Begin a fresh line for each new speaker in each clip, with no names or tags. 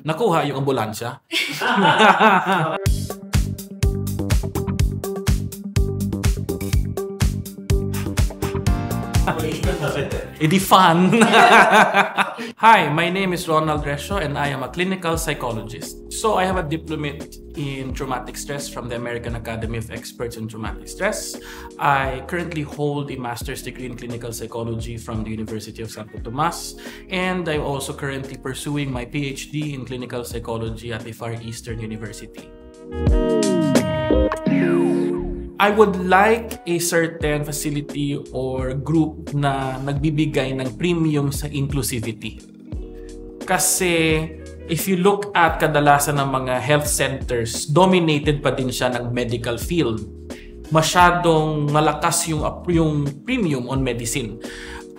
Nakuha yung ambulansya. It's fun. Hi, my name is Ronald Resho and I am a clinical psychologist. So I have a diplomate in traumatic stress from the American Academy of Experts in Traumatic Stress. I currently hold a master's degree in clinical psychology from the University of Santo Tomas, and I'm also currently pursuing my PhD in clinical psychology at the Far Eastern University. I would like a certain facility or group na nagbibigay ng premium sa inclusivity. Kasi if you look at kadalasan ng mga health centers, dominated pa din siya ng medical field. Masyadong malakas yung premium on medicine.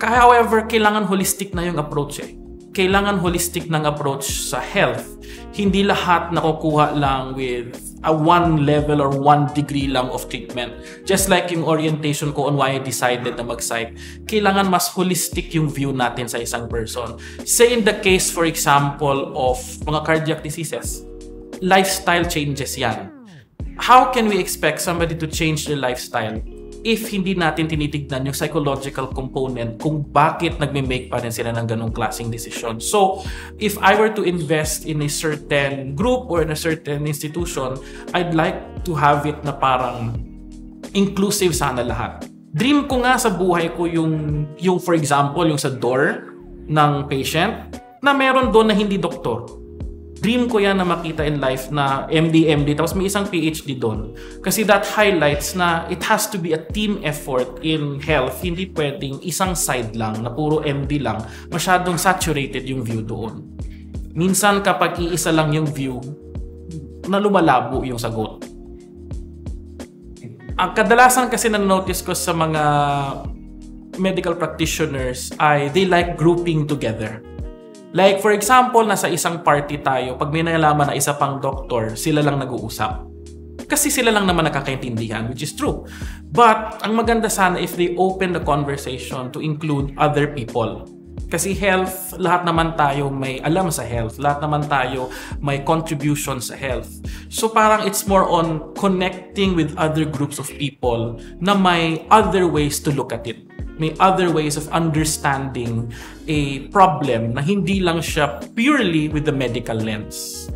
However, kailangan holistic na yung approach eh. Kailangan holistic ng approach sa health. Hindi lahat nakukuha lang with a one level or one degree lang of treatment. Just like yung orientation ko on why I decided na mag-psych, kailangan mas holistic yung view natin sa isang person. Say in the case, for example, of mga cardiac diseases, lifestyle changes yan. How can we expect somebody to change their lifestyle if hindi natin tinitignan yung psychological component kung bakit nagme-make pa rin sila ng ganong klaseng decision? So, if I were to invest in a certain group or in a certain institution, I'd like to have it na parang inclusive sana lahat. Dream ko nga sa buhay ko yung for example, yung sa door ng patient na meron doon na hindi doktor. Dream ko yan na makita in life na MD, tapos may isang PhD doon. Kasi that highlights na it has to be a team effort in health. Hindi pwedeng isang side lang na puro MD lang. Masyadong saturated yung view doon. Minsan kapag iisa lang yung view, na lumalabo yung sagot. Ang kadalasan kasi na-notice ko sa mga medical practitioners ay they like grouping together. Like for example, nasa isang party tayo, pag may nalaman na isa pang doktor, sila lang nag-uusap. Kasi sila lang naman nakakaintindihan, which is true. But ang maganda sana if they open the conversation to include other people. Kasi health, lahat naman tayo may alam sa health. Lahat naman tayo may contribution sa health. So parang it's more on connecting with other groups of people na may other ways to look at it. May other ways of understanding a problem na hindi lang siya purely with the medical lens.